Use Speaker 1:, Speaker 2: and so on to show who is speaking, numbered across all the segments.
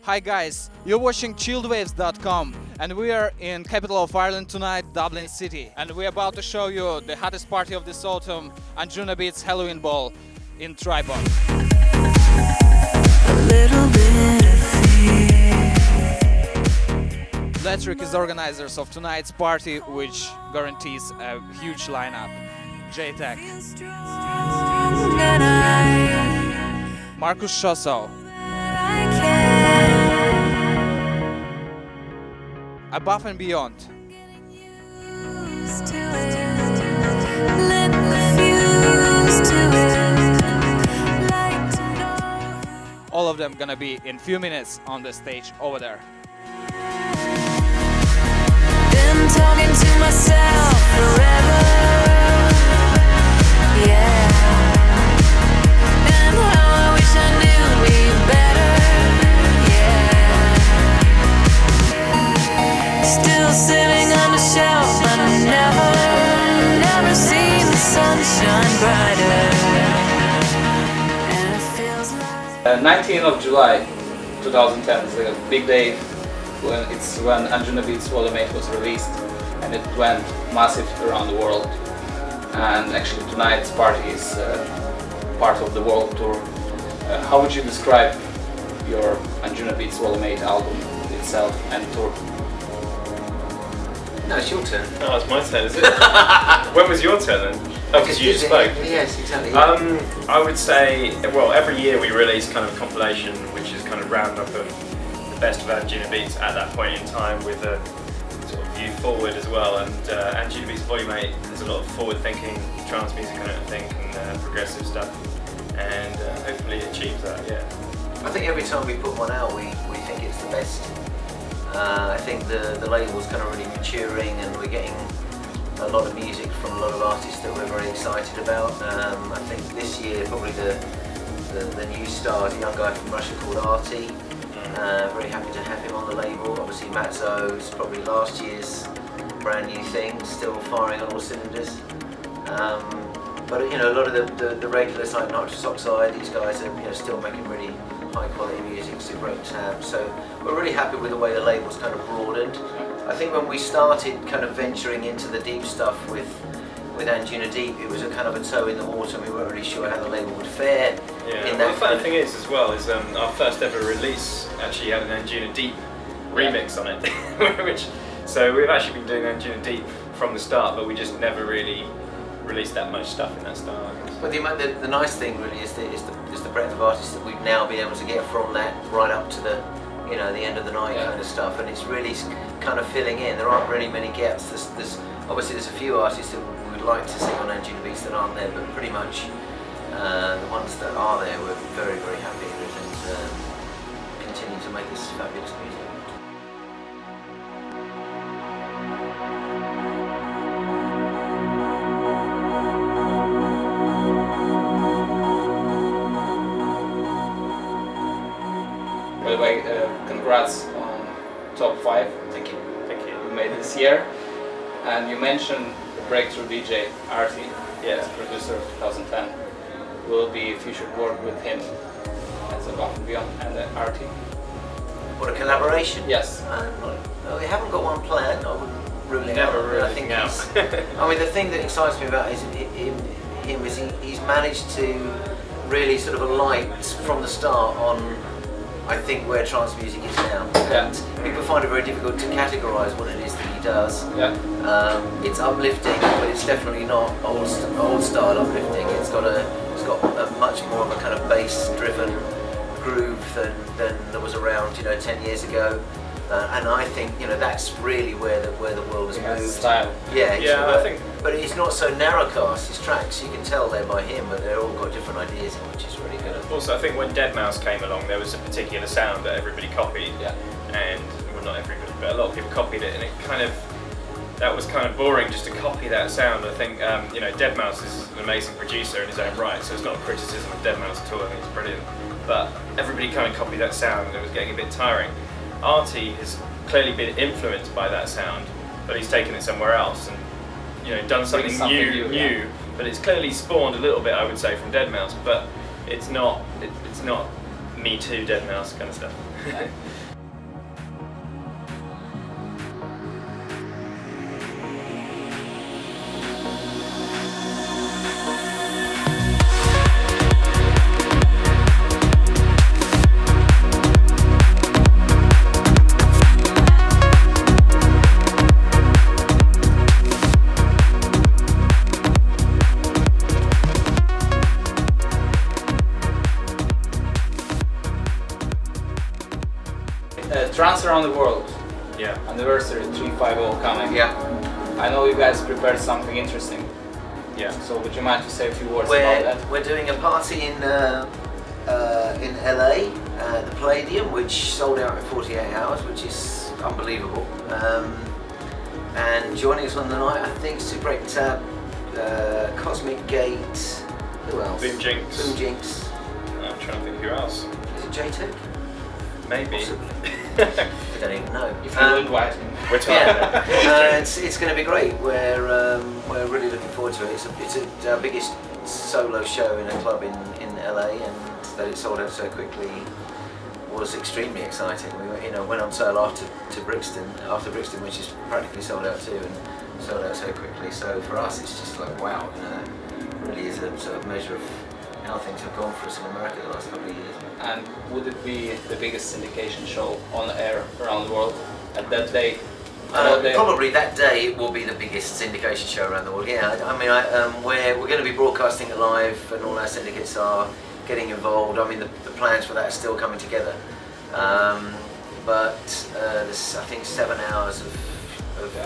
Speaker 1: Hi guys, you're watching chilledwaves.com and we are in capital of Ireland tonight, Dublin city. And we're about to show you the hottest party of this autumn, Anjunabeats Halloween Ball in Tripod. Jaytech is the organizers of tonight's party, which guarantees a huge lineup. Jaytech, Markus Schossow, Above and Beyond, all of them gonna be in few minutes on the stage over there.
Speaker 2: Been talking to myself forever, yeah. And how I wish I knew me better, yeah. Still sitting on the shelf, but never seen the sunshine brighter. And it feels like
Speaker 1: 19th of July 2010 is a big day. When Anjunabeats Volumate was released, and it went massive around the world. And actually tonight's party is part of the world tour. How would you describe your Anjunabeats Volumate album itself and tour?
Speaker 3: No, it's your turn.
Speaker 4: Oh, it's my turn, is it? When was your turn then? Oh, because you just spoke.
Speaker 3: Yes, exactly.
Speaker 4: I would say, well, every year we release kind of a compilation which is kind of roundup of best of Anjunabeats at that point in time, with a sort of view forward as well. And Anjunabeats Volumate has a lot of forward-thinking trance music on it, I think, and progressive stuff, and hopefully it achieves that. Yeah.
Speaker 3: I think every time we put one out, we think it's the best. I think the label's kind of really maturing, and we're getting a lot of music from a lot of artists that we're very excited about. I think this year probably the new star is a young guy from Russia called Artie. Very happy to have him on the label. Obviously Matzo's probably last year's brand new thing, still firing on all cylinders. But you know, a lot of the regulars like Nitrous Oxide, these guys are still making really high quality music, it's a great tab. So we're really happy with the way the label's kind of broadened. I think when we started kind of venturing into the deep stuff with Anjunadeep, it was a kind of a toe in the water, and we weren't really sure how the label would fare.
Speaker 4: Yeah, well, the funny thing is as well, is our first ever release actually had an Anjunadeep remix on it. So we've actually been doing Anjunadeep from the start, but we just never really released that much stuff in that style, I guess.
Speaker 3: Well, the nice thing really is the breadth of artists that we've now been able to get from that right up to the the end of the night kind of stuff, and it's really kind of filling in. There aren't really many gaps. Obviously there's a few artists that we would like to see on Anjunabeats that aren't there, but pretty much the ones that are there we're very, very happy with, and continue to make this fabulous music.
Speaker 1: By the way, congrats on top 5.
Speaker 3: Thank you.
Speaker 4: Thank you.
Speaker 1: You made this year. And you mentioned the breakthrough DJ Artie,
Speaker 4: Yeah.
Speaker 1: producer of 2010. Will be featured work with him as Above and Beyond and Artie.
Speaker 3: What, a collaboration?
Speaker 1: Yes.
Speaker 3: We haven't got one planned. I wouldn't rule it
Speaker 4: Never
Speaker 3: out.
Speaker 4: rule
Speaker 3: I think
Speaker 4: anything
Speaker 3: he's, I mean, the thing that excites me about him is he's managed to really sort of alight from the start on, I think, where trance music is now. And people find it very difficult to categorise what it is that he does.
Speaker 1: Yeah.
Speaker 3: It's uplifting, but it's definitely not old style uplifting. It's got a much more of a kind of bass-driven groove than there was around 10 years ago. And I think that's really where the world has moved.
Speaker 1: Style.
Speaker 3: Yeah,
Speaker 4: I think.
Speaker 3: But it's not so narrowcast. His tracks, you can tell they're by him, but they're all got different ideas in, which is really good.
Speaker 4: Also, I think when Deadmau5 came along, there was a particular sound that everybody copied.
Speaker 1: Yeah.
Speaker 4: And well, not everybody, but a lot of people copied it, and that was kind of boring just to copy that sound. I think Deadmau5 is an amazing producer in his own right, so it's not a criticism of Deadmau5 at all. I think it's brilliant. But everybody kind of copied that sound, and it was getting a bit tiring. Artie has clearly been influenced by that sound, but he's taken it somewhere else and done something new. But it's clearly spawned a little bit, I would say, from Deadmau5. But it's not Me Too, Dead Mouse kind of stuff.
Speaker 1: Trance Around the World,
Speaker 4: Yeah.
Speaker 1: anniversary 350 coming.
Speaker 3: Yeah.
Speaker 1: I know you guys prepared something interesting.
Speaker 4: Yeah.
Speaker 1: So would you mind to say a few words about that?
Speaker 3: We're doing a party in LA, the Palladium, which sold out in 48 hours, which is unbelievable. And joining us on the night, I think, Super 8 Tab, Cosmic Gate, who else?
Speaker 4: Boom Jinx.
Speaker 3: Boom Jinx.
Speaker 4: I'm trying to think who else.
Speaker 3: Is it Jaytech?
Speaker 4: Maybe.
Speaker 3: Possibly. I don't even know.
Speaker 1: If you would invite me.
Speaker 4: We're talking.
Speaker 3: Yeah, it's going to be great. We're really looking forward to it. It's our biggest solo show in a club in LA, and that it sold out so quickly was extremely exciting. We went on sale after Brixton, which is practically sold out too, and sold out so quickly. So for us, it's just like wow, it really is a sort of measure of how things have gone for us in America the last couple of years.
Speaker 1: And would it be the biggest syndication show on air around the world at that day?
Speaker 3: Probably that day it will be the biggest syndication show around the world. Yeah, I mean, we're going to be broadcasting it live, and all our syndicates are getting involved. I mean, the plans for that are still coming together. But there's, I think, 7 hours of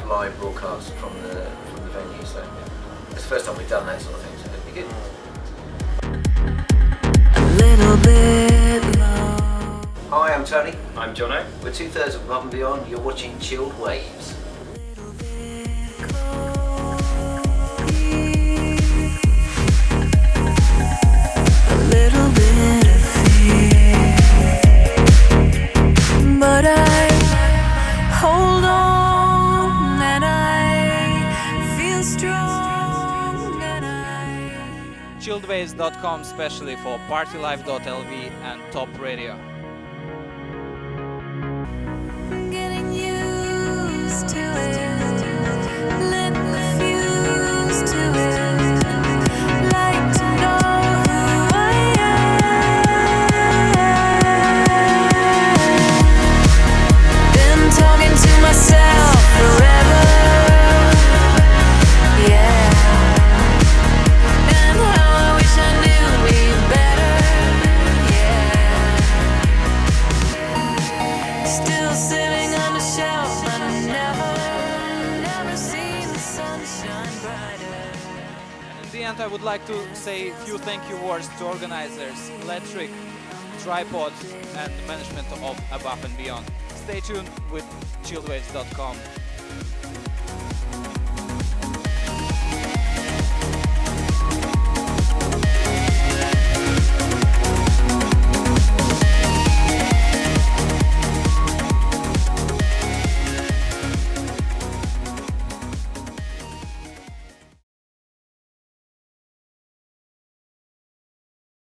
Speaker 3: live broadcast from the venue. So it's the first time we've done that sort of thing. So it'll be good.
Speaker 2: Little bit low.
Speaker 3: Hi, I'm Tony.
Speaker 4: I'm Jono.
Speaker 3: We're 2/3 of Above and Beyond. You're watching Chilled Waves.
Speaker 2: A little bit of fear, but I hold on and I feel strong and I.
Speaker 5: Chilledwaves.com specially for partylife.lv and Top Radio.
Speaker 2: Getting used to it, lit the fuse to it, like to know who I am. Been talking to myself forever, yeah. And how I wish I knew me better, yeah. Still sitting on the shelf, I never seen the sunshine brighter.
Speaker 5: In the end, I would like to say a few thank you words to organizers, Electric, Tripod and the management of Above and Beyond. Stay tuned with chilledwaves.com.